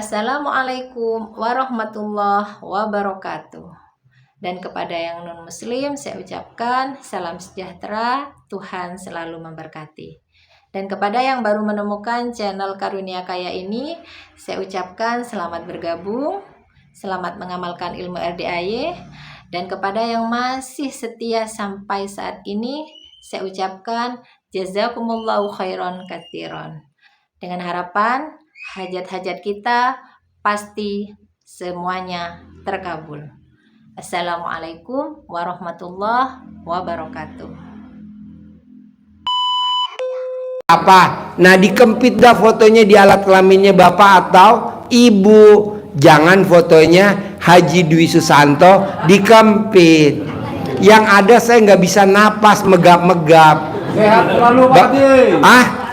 Assalamualaikum warahmatullahi wabarakatuh. Dan kepada yang non-muslim saya ucapkan salam sejahtera, Tuhan selalu memberkati. Dan kepada yang baru menemukan channel Karunia Kaya ini, saya ucapkan selamat bergabung, selamat mengamalkan ilmu RDAY. Dan kepada yang masih setia sampai saat ini, saya ucapkan jazakumullahu khairan katsiran. Dengan harapan hajat-hajat kita pasti semuanya terkabul. Assalamualaikum warahmatullahi wabarakatuh. Apa? Nah, dikempit dah fotonya di alat kelaminnya bapak atau ibu. Jangan fotonya Haji Dwi Susanto dikempit. Yang ada saya nggak bisa napas, megap-megap. Sehat selalu Pak Haji.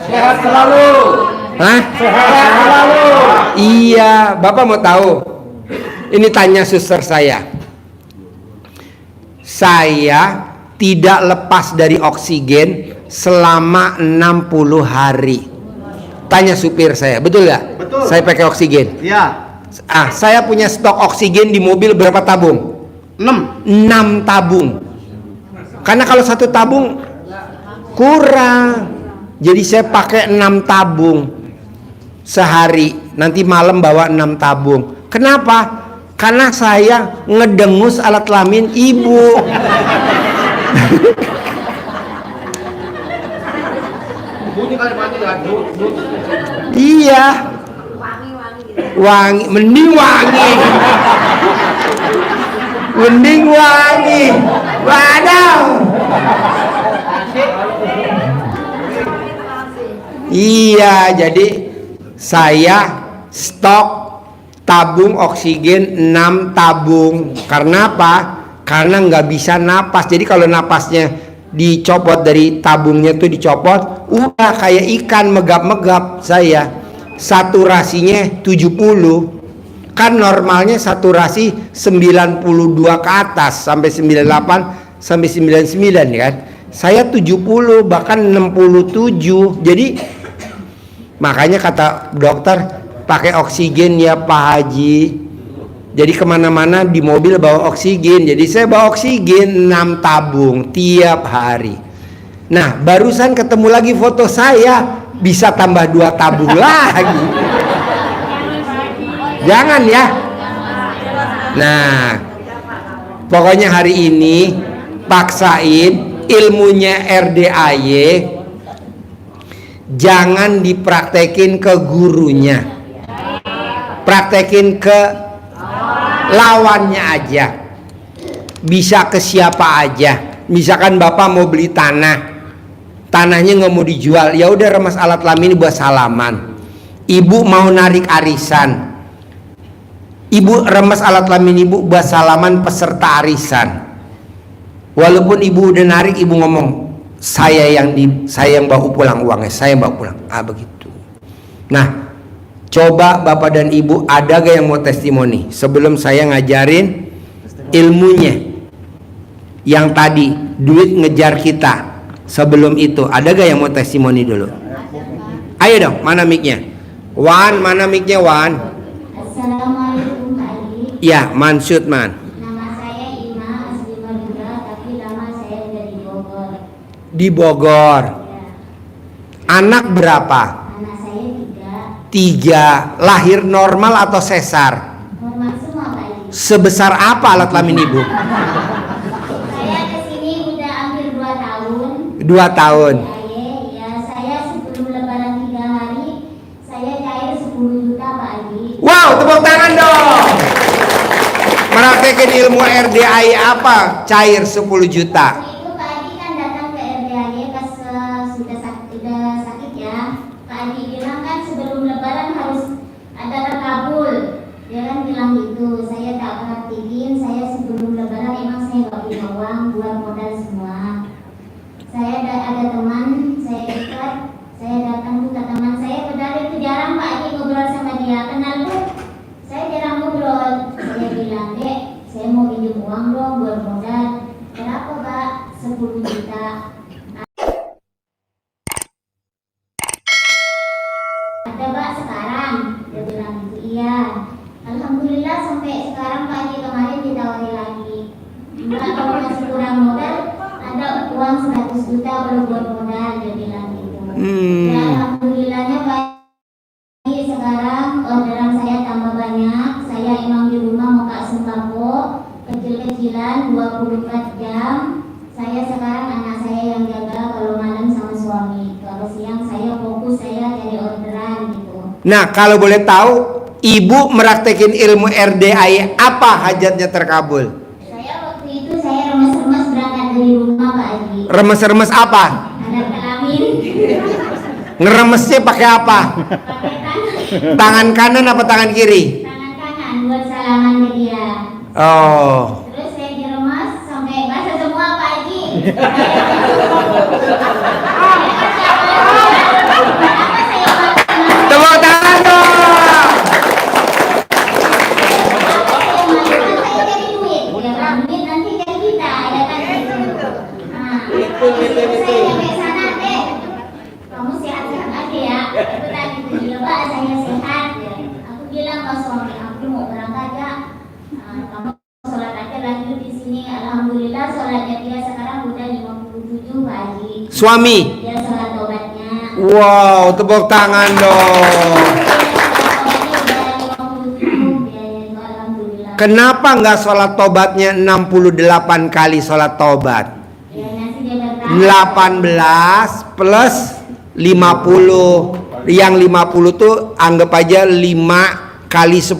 Sehat selalu. Sehat selalu. Iya, bapak mau tahu? Ini tanya suster saya. Saya tidak lepas dari oksigen selama 60 hari. Tanya supir saya, betul nggak? Betul. Saya pakai oksigen. Iya. Saya punya stok oksigen di mobil berapa tabung? 6 tabung. Karena kalau 1 tabung kurang. Jadi saya pakai 6 tabung sehari. Nanti malam bawa 6 tabung. Kenapa? Karena saya ngedengus alat kelamin ibu. Iya. Wangi, mending wangi. Mending wangi. Waduh. Iya, jadi saya stok tabung oksigen 6 tabung. Karena apa? Karena nggak bisa napas. Jadi kalau napasnya dicopot dari tabungnya tuh dicopot, udah kayak ikan megap-megap saya. Saturasinya 70. Kan normalnya saturasi 92 ke atas sampai 98 sampai 99 kan. Saya 70 bahkan 67. Jadi makanya kata dokter pakai oksigen ya Pak Haji. Jadi kemana-mana di mobil bawa oksigen. Jadi saya bawa oksigen 6 tabung tiap hari. Nah barusan ketemu lagi foto saya, bisa tambah 2 tabung lagi. Jangan ya. Nah pokoknya hari ini paksain ilmunya RDAY, jangan dipraktekin ke gurunya, praktekin ke lawannya aja. Bisa ke siapa aja. Misalkan bapak mau beli tanahnya nggak mau dijual, ya udah remas alat kelamin buat salaman. Ibu mau narik arisan, ibu remas alat kelamin ibu buat salaman peserta arisan. Walaupun ibu udah narik, ibu ngomong saya yang bawa pulang uangnya, saya bawa pulang. Begitu. Nah coba bapak dan ibu ada gak yang mau testimoni sebelum saya ngajarin ilmunya yang tadi duit ngejar kita. Sebelum itu ada gak yang mau testimoni dulu? Ayo dong, mana mic-nya? Wan, mana mic-nya Wan? Assalamualaikum Pak Haji. Ya, Mansud man. Nama saya Ima asli Madura, tapi lama saya udah di Bogor. Di Bogor. Ya. Anak berapa? Anak saya 3. 3. Lahir normal atau sesar? Normal semua Pak Haji. Sebesar apa alat kelamin ibu? Saya kesini udah hampir 2 tahun. 2 tahun. Ya, saya sebelum lebaran 3 hari, saya cair 10 juta Pak Haji. Wow, tepuk tangan dong. Praktekin ilmu RDAY apa? Cair 10 juta. Itu Pak Haji kan datang ke RDAY pas sudah sakit ya. Pak Haji bilang kan sebelum lebaran harus ada terkabul. Dia kan bilang gitu. Saya tak perhatiin, saya sebelum lebaran emang saya nggak punya uang buat modal semua. Saya ada teman, saya ikat, saya datang ke teman saya, padahal itu jarang Pak Haji ngobrol sama dia. Kenal tuh, saya jarang ngobrol. Saya bilang, Dek, saya mau pinjam uang dong buat modal. Berapa Pak? 10 juta. Ada Pak sekarang? Dia bilang gitu, iya. uang 100 juta baru buat modal, dia bilang gitu. Ya alhamdulillahnya Pak Haji, sekarang orderan saya tambah banyak. Saya emang di rumah muka sembako kecil-kecilan 24 jam. Saya sekarang anak saya yang jaga, kalau malam sama suami, kalau siang saya fokus saya cari orderan gitu. Nah, kalau boleh tahu, ibu meraktekin ilmu RDAI apa hajatnya terkabul? Saya waktu itu saya remes-remes berangkat dari rumah Pak Haji. Remes-remes apa? Ada kelamin. Ngeremesnya pakai apa? Pakai Tangan kanan apa tangan kiri? tangan kanan buat salaman ke dia. Oh. Terus saya diremas sampai basah semua Pak Haji. Tepuk tangan dong. Saya cari duit, ya kan? Duit nanti cari kita, ya kan? Nah, saya sampai sana, Dek. Kamu sehat-sehat aja ya. Itu tadi tuh, iya Pak, saya sehat. Ya. Aku bilang ke suami aku mau berangkat ya. Kamu sholat aja lanjut di sini. Alhamdulillah sholatnya dia sekarang udah 57 Pak Haji. Suami. Dia sholat tobatnya. Wow, tepuk tangan dong. Kenapa nggak sholat tobatnya 68 kali sholat tobat? 18 plus 50. Yang 50 tuh anggap aja 5 kali 10.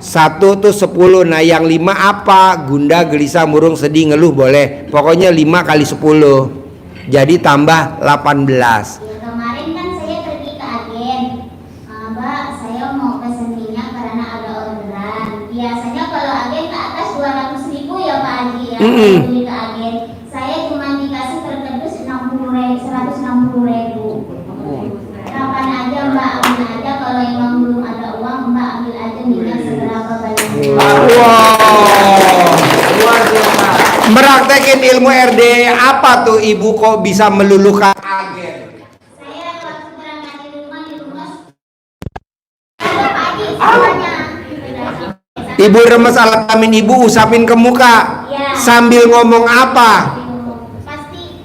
1 tuh 10. Nah yang 5 apa? Gunda, gelisah, murung, sedih, ngeluh boleh. Pokoknya 5 kali 10. Jadi tambah 18. Ya, kemarin kan saya pergi ke agen, Mbak, saya mau pesen minyak karena ada orderan. Biasanya kalau agen ke atas 200.000 ya Pak Haji ya. Beli ke agen, saya cuma dikasih terkendus 160.000. Kapan aja Mbak, ambil aja, kalau emang belum ada uang Mbak ambil aja minyak seberapa banyaknya. Wow, luar biasa. Meraktekin ilmu RD apa tuh ibu kok bisa meluluhkan agen? Saya waktu berangkat di rumah ada Pak Haji semuanya. Ibu remes alat kelamin ibu usapin ke muka. Ya. Sambil ngomong apa? Pasti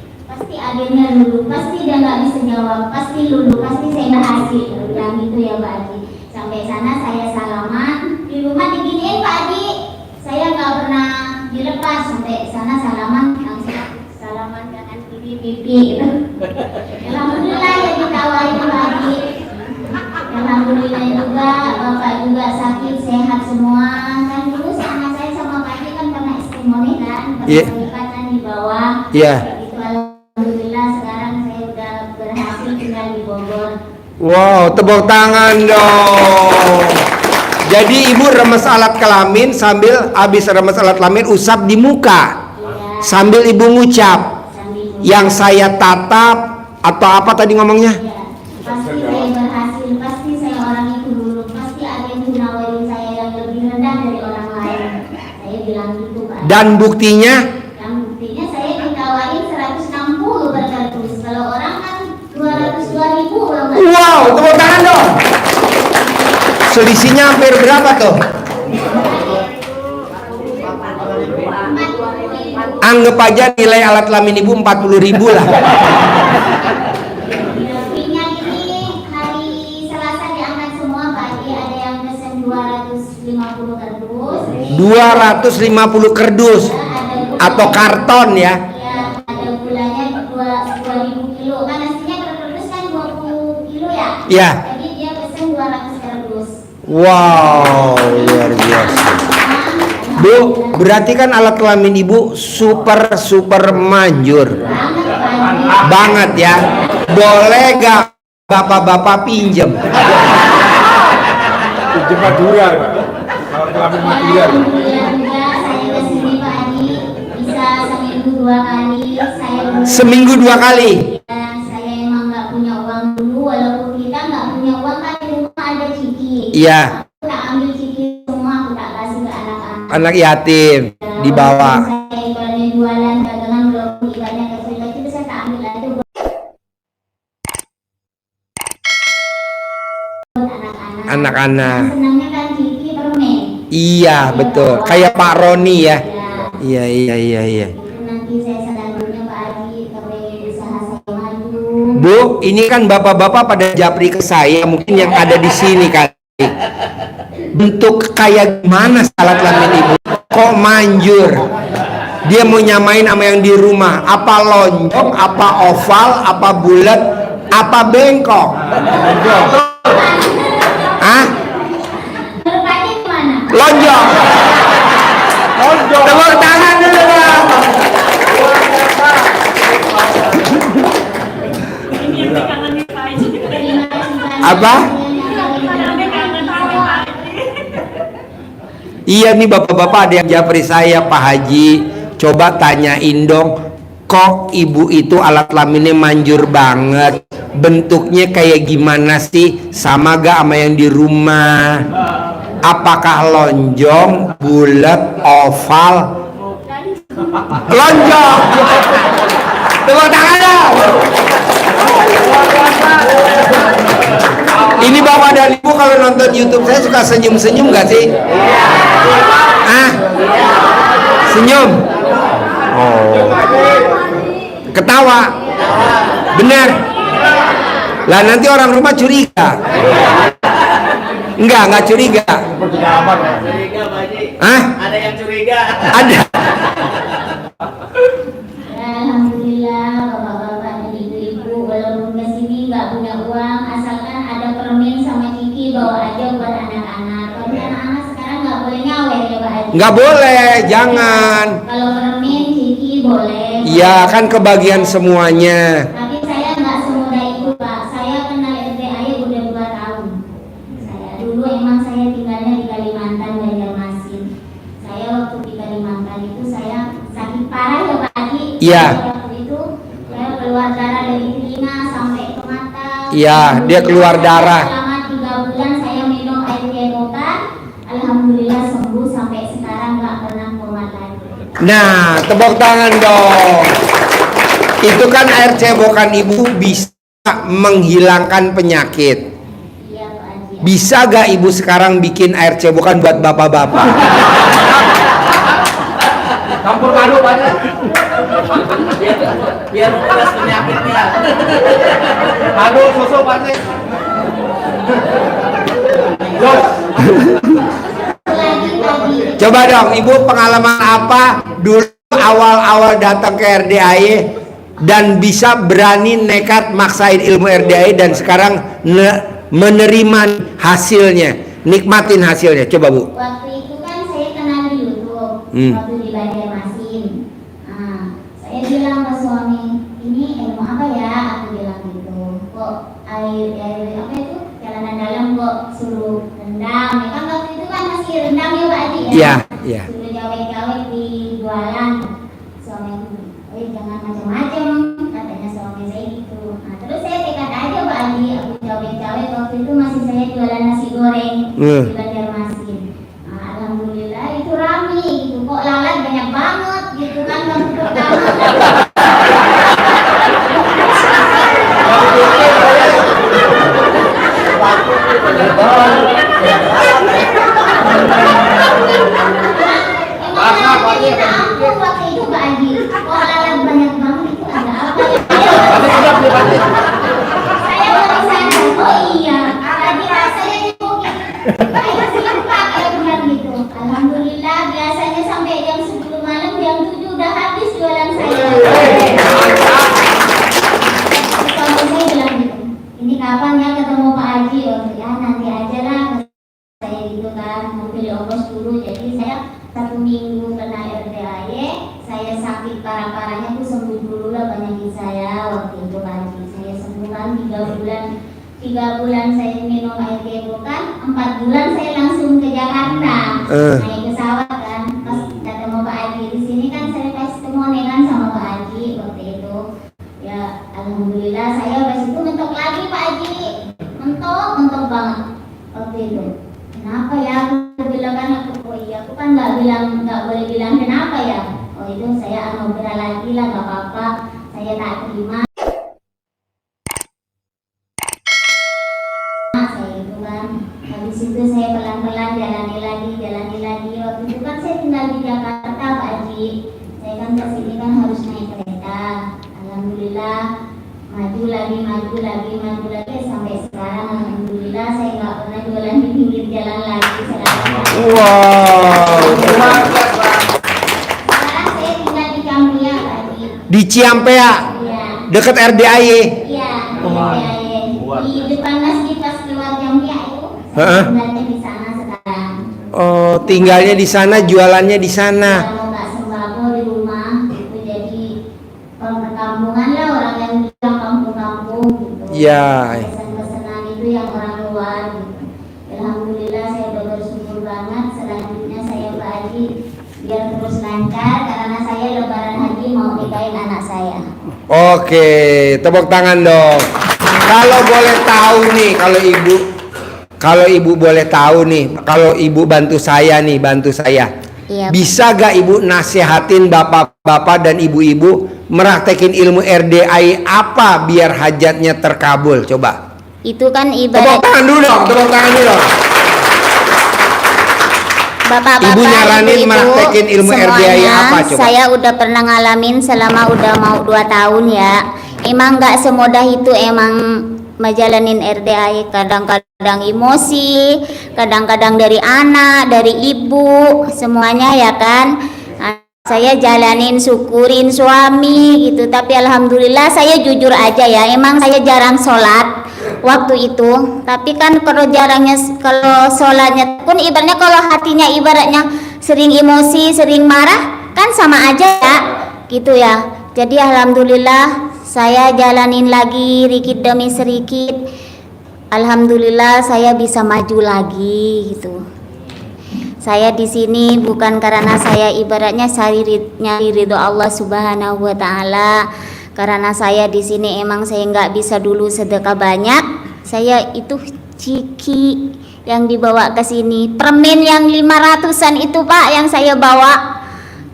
agennya lulu, pasti dia nggak bisa jawab, pasti lulu, pasti saya berhasil. Bilang gitu ya Pak Haji. Sampai sana saya salaman, di rumah diginiin Pak Haji. Saya nggak pernah dilepas, sampai sana salaman langsung salaman kanan kiri pipi gitu. Alhamdulillah ya ditawarin Pak Haji. Alhamdulillah juga Bapak juga sakit sehat semua. Kan dulu anak saya sama Pak Haji kan pernah istimoni kan, pernah di bawah. Iya. Alhamdulillah sekarang saya udah berhasil tinggal di Bogor. Wow, tepuk tangan dong. Jadi ibu remes alat kelamin sambil habis remes alat kelamin usap di muka. Iya. Sambil ibu ngucap, Sambil yang saya tatap atau apa tadi ngomongnya? ya, pasti saya berhasil, pasti saya orang itu dulu, pasti ada yang menawarin saya yang lebih rendah dari orang lain. Saya bilang gitu Pak. Dan buktinya? Yang buktinya saya ditawarin 160 per kardus. Kalau orang kan 202.000 belum. Wow, tepuk tangan dong. Selisihnya hampir berapa tuh? Anggap aja nilai alat kelamin ibu 40.000 lah. Minyak ini hari Selasa diangkat semua Pak Haji. Ada yang pesen 250 kardus. 250 kardus atau karton ya. Ya, ada gulanya 2.000 kilo. Kan aslinya per kardus kan 20 kilo ya. Ya. Jadi dia pesen 200 kardus. Wow, luar biasa. Bu, berarti kan alat kelamin ibu super manjur. Banget ya. Boleh gak bapak-bapak pinjem? Pinjem Madura, Pak. Kalau kelamin Madura. Alhamdulillah juga saya kesini Pak Haji bisa seminggu 2 kali. Seminggu 2 kali. Saya emang nggak punya uang dulu, walaupun kita nggak punya uang kan di rumah ada ciki. Iya. Aku tak ambil ciki semua, aku tak kasih ke anak-anak. Anak yatim dibawa. Saya ibaratnya jualan dagangan belum ibaratnya kecil-kecil saya tak ambil aja buat Anak-anak. Senangnya kan ciki permen. Iya, betul. Kayak Pak Roni ya. Ya, Iya. itu nanti saya selanjutnya Pak Bu, ini kan bapak-bapak pada japri ke saya, mungkin yang ada di sini kali. Bentuk kayak gimana salat lamin ibu? Kok manjur? Dia mau nyamain sama yang di rumah. Apa lonjong, apa oval, apa bulat, apa bengkok? Hah? Berpakaian gimana? Lonjong. Tepuk tangan dulu dong. Apa? Iya nih bapak-bapak, ada yang japri saya, Pak Haji, coba tanyain dong, kok ibu itu alat kelaminnya manjur banget, bentuknya kayak gimana sih, sama gak sama yang di rumah? Apakah lonjong, bulat, oval? Lonjong. Tepuk tangan dong. Ini bapak dan ibu kalau nonton YouTube saya suka senyum-senyum gak sih? Ah? Senyum? Oh. Ketawa? Bener? Lah nanti orang rumah curiga. Enggak curiga. Hah? Ada yang curiga. Ada. Alhamdulillah bapak-bapak dan ibu-ibu walaupun kesini nggak punya uang, asalkan ada permen sama Kiki bawa aja buat anak-anak. Tapi anak-anak sekarang nggak boleh nyawer ya Pak Haji. Nggak boleh, jangan. Kalau permen Kiki boleh. Iya kan kebagian semuanya. Tapi saya nggak semudah itu Pak. Saya kenal RDAY udah 2 tahun. Saya dulu emang saya tinggalnya di Kalimantan Banjarmasin. Saya waktu di Kalimantan itu saya sakit parah ya Pak Haji. Iya. Waktu itu saya keluar darah dari telinga sampai ke mata. Iya, dia keluar darah. Selama 3 bulan saya minum air cebokan. Alhamdulillah sembuh sampai sekarang nggak pernah kumat lagi. Nah, tepuk tangan dong. Itu kan air cebokan ibu bisa menghilangkan penyakit. Iya Pak Haji. Bisa gak ibu sekarang bikin air cebokan buat bapak-bapak? Campur aduk aja. Biar bebas penyakitnya. Aduk susu aja. Coba dong, ibu pengalaman apa dulu awal-awal datang ke RDAY dan bisa berani nekat maksain ilmu RDAY dan sekarang menerima hasilnya, nikmatin hasilnya. Coba bu. Waktu itu kan saya kenal di YouTube, waktu di Banjarmasin. Nah, saya bilang ke suami, ini ilmu apa ya? Aku bilang gitu. Kok air apa itu? Jalanan dalam kok suruh rendam. Ya kan waktu itu kan masih rendam ya Pak Haji ya? Iya, iya. Suruh jawek-jawek di jualan. Suami aku, jangan macam-macam, katanya suami saya gitu. Nah, terus saya tekad aja Pak Haji, aku jawek-jawek waktu itu masih saya jualan nasi goreng di Banjarmasin. Nah, alhamdulillah itu rame gitu, kok lalat banyak banget gitu kan waktu pertama. Emang cerita aku waktu itu Pak Haji, kok lalat banyak banget itu ada apa ya? Saya baru sadar, oh iya, tadi rasanya dibukin. Saya simpak ya benar gitu. Alhamdulillah biasanya sampai jam 10 malam, jam 7 udah habis jualan saya. Suami saya bilang gitu, ini kapan ya ketemu Pak Haji? Oh ya nanti aja lah. Saya gitu kan, mau beli ongkos dulu. Jadi saya 1 minggu kena RDAY, saya sakit parah-parahnya tuh sembuh dulu lah penyakit saya waktu itu Pak Haji. Saya sembuh kan 3 bulan saya minum air cebokan, 4 bulan saya langsung ke Jakarta, naik pesawat kan. Pas ketemu Pak Haji di sini kan saya kasih ketemu kan sama Pak Haji waktu itu. Ya alhamdulillah saya pas itu mentok lagi Pak Haji, mentok banget waktu itu. Kenapa ya? Aku bilang kan oh iya aku kan nggak boleh bilang kenapa ya. Oh itu saya anugerah lagi lah, nggak apa-apa, saya tak terima. Saya itu kan habis itu saya pelan-pelan jalani lagi. Waktu itu kan saya tinggal di Jakarta Pak Haji. Saya kan ke sini kan harus naik kereta. Alhamdulillah maju lagi sampai sekarang alhamdulillah saya nggak pernah jualan di pinggir jalan lagi sekarang. Wow. Sekarang saya tinggal di Kampia lagi. Di Ciampea, Iya. dekat RDAY. Iya. Di depan masjid pas keluar Kampia itu. Heeh. Saya tinggalnya di sana sekarang. Oh, tinggalnya di sana, jualannya di sana. Kalau nggak sembako di rumah itu jadi perkampungan lah, orang yang bilang kampung-kampung gitu. Ya. Pesan-pesanan itu yang orang luar gitu. Alhamdulillah saya udah bersyukur banget. Selanjutnya saya Pak Haji biar terus lancar karena saya lebaran haji mau nikahin anak saya. Oke, tepuk tangan dong. Kalau boleh tahu nih, kalau ibu boleh tahu nih, kalau ibu bantu saya nih, Iya, bisa gak ibu nasihatin bapak-bapak dan ibu-ibu meraktekin ilmu RDAI apa biar hajatnya terkabul? Coba. itu kan Tepuk ibarat tangan dulu dong, tepuk tangan dulu dong. bapak-bapak, Ibu nyaranin ibu-ibu, meraktekin ilmu RDAI semuanya, apa coba? saya udah pernah ngalamin selama udah mau 2 tahun ya. Emang nggak semudah itu emang ngejalanin RDAI, kadang-kadang emosi, kadang-kadang dari anak, dari ibu, semuanya ya kan. Nah, saya jalanin, syukurin suami gitu, tapi alhamdulillah saya jujur aja ya, emang saya jarang sholat waktu itu, tapi kan kalau kalau sholatnya pun ibaratnya kalau hatinya ibaratnya sering emosi, sering marah, kan sama aja ya, gitu ya. Jadi alhamdulillah saya jalanin lagi sedikit demi sedikit. Alhamdulillah saya bisa maju lagi gitu. Saya di sini bukan karena saya ibaratnya nyari ridho Allah Subhanahu wa taala. Karena saya di sini emang saya nggak bisa dulu sedekah banyak. Saya itu ciki yang dibawa ke sini. Permen yang 500-an itu Pak yang saya bawa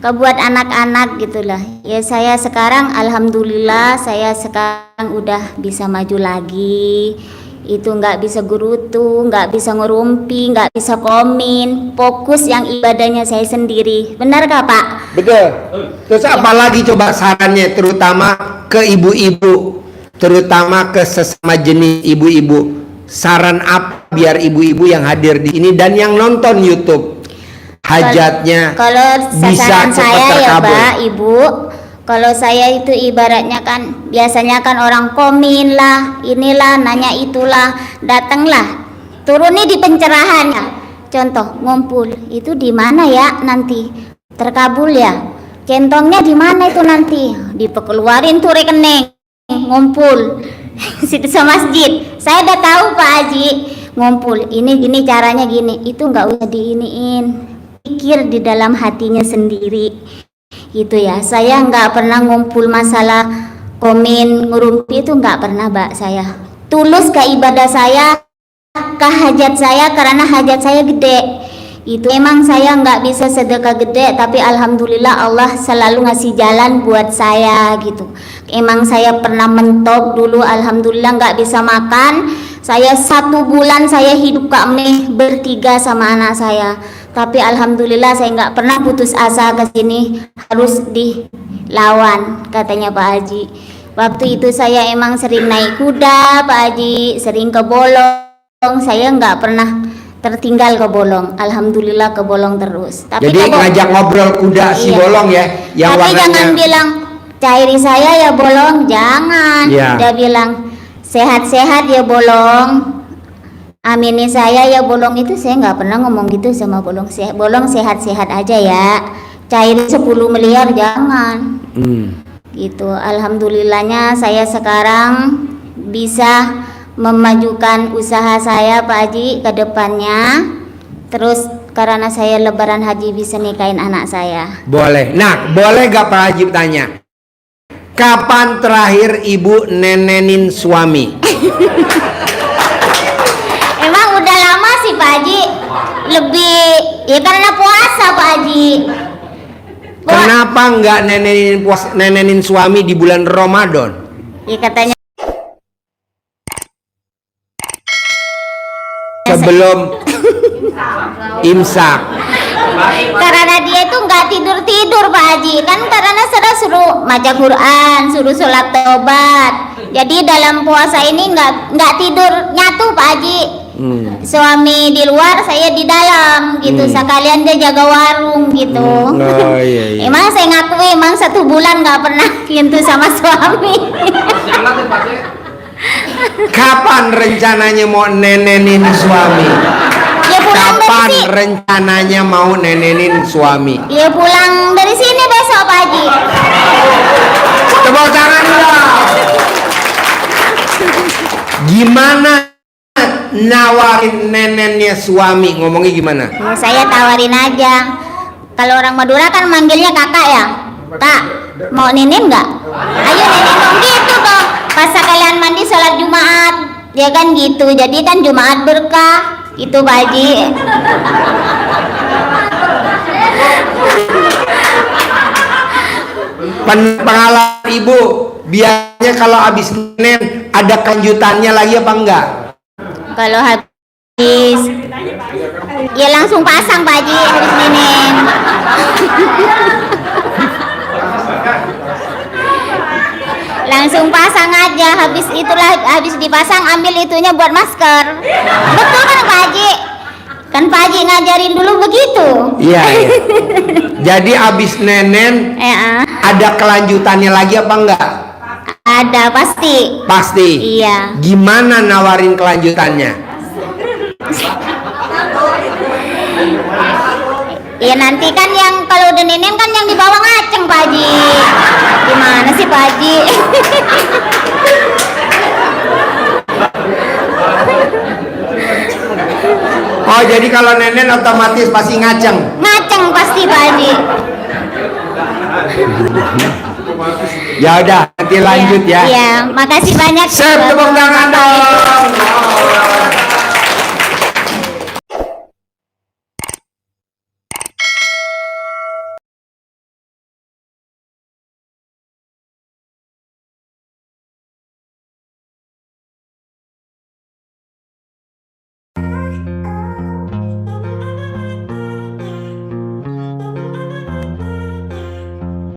ke buat anak-anak gitulah. Ya saya sekarang alhamdulillah saya sekarang udah bisa maju lagi. Itu nggak bisa gerutu, nggak bisa ngerumpi, nggak bisa komen, fokus yang ibadahnya saya sendiri. Benar gak Pak? Betul. Terus apa lagi coba sarannya, terutama ke ibu-ibu, terutama ke sesama jenis ibu-ibu. Saran apa biar ibu-ibu yang hadir di ini dan yang nonton YouTube hajatnya kalau bisa sasaran cepat saya ya terkabul? Pak, Ibu, kalau saya itu ibaratnya kan biasanya kan orang komen lah, inilah, nanya itulah, datanglah, turuni di pencerahannya. Contoh ngumpul itu di mana ya nanti terkabul ya? Centongnya di mana itu nanti? Dipekeluarin tuh rekening, ngumpul situ sama masjid. Saya udah tahu Pak Haji, ngumpul ini gini caranya gini, itu nggak usah diiniin, pikir di dalam hatinya sendiri gitu ya. Saya nggak pernah ngumpul masalah komen ngerumpi, itu nggak pernah Mbak. Saya tulus ke ibadah saya, ke hajat saya, karena hajat saya gede. Itu emang saya nggak bisa sedekah gede, tapi alhamdulillah Allah selalu ngasih jalan buat saya gitu. Emang saya pernah mentok dulu, alhamdulillah nggak bisa makan. Saya 1 bulan saya hidup Kak Meh bertiga sama anak saya. Tapi alhamdulillah saya nggak pernah putus asa ke sini, harus dilawan katanya Pak Haji. Waktu itu saya emang sering naik kuda Pak Haji, sering ke bolong. Saya nggak pernah tertinggal ke bolong, alhamdulillah ke bolong terus. Tapi Jadi ngajak ngobrol kuda si Iya. bolong ya, yang tapi warnanya. jangan bilang cairi saya ya bolong, jangan. Iya. Dia bilang sehat-sehat ya bolong, amini saya ya bolong. Itu saya nggak pernah ngomong gitu sama bolong. Bolong sehat-sehat aja ya, cairi 10 miliar jangan. Gitu. Alhamdulillahnya saya sekarang bisa memajukan usaha saya Pak Haji ke depannya. Terus karena saya lebaran haji bisa nikahin anak saya. Boleh. Nah, boleh gak Pak Haji tanya? Kapan terakhir ibu nenenin suami? Emang udah lama sih Pak Haji. Lebih ya karena puasa Pak Haji. Kenapa nggak nenenin suami di bulan Ramadan? Ya katanya Sebelum imsak. Karena dia itu nggak tidur Pak Haji, kan karena saya suruh baca Quran, suruh sholat tobat. Jadi dalam puasa ini nggak tidur nyatu Pak Haji. Suami di luar, saya di dalam gitu. Sekalian dia jaga warung gitu. Oh, iya. Emang saya ngakui emang 1 bulan nggak pernah gitu sama suami. Kapan rencananya mau nenenin suami? Ya pulang Kapan dari sini. rencananya mau nenenin suami? Ya pulang dari sini besok Pak Haji. Tepuk tangan dong. Gimana nawarin nenennya suami? Ngomongnya gimana? Ya, saya tawarin aja. Kalau orang Madura kan manggilnya kakak ya. Kak, mau nenek nggak? Ayo nenek dong gitu dong. Pas sekalian mandi sholat Jumat, ya kan gitu. Jadi kan Jumat berkah. Itu Pak Haji. Pengalaman ibu, biasanya kalau habis nenen ada kelanjutannya lagi apa enggak? Kalau habis ya langsung pasang Pak Haji habis nenek. Langsung pasang aja, habis dipasang ambil itunya buat masker. Betul kan Pak Haji? Kan Pak Haji ngajarin dulu begitu. Iya. Jadi habis nenen Ya, ada kelanjutannya lagi apa enggak? ada pasti. Pasti. Iya. Gimana nawarin kelanjutannya? Ya nanti kan yang kalau udah nenek kan yang dibawa ngaceng Pak Haji. Gimana sih Pak Haji? Oh, jadi kalau nenen otomatis pasti ngaceng. Ngaceng pasti Pak Haji. Ya udah, nanti lanjut ya. Iya, makasih banyak. Sip, tepuk tangan dong.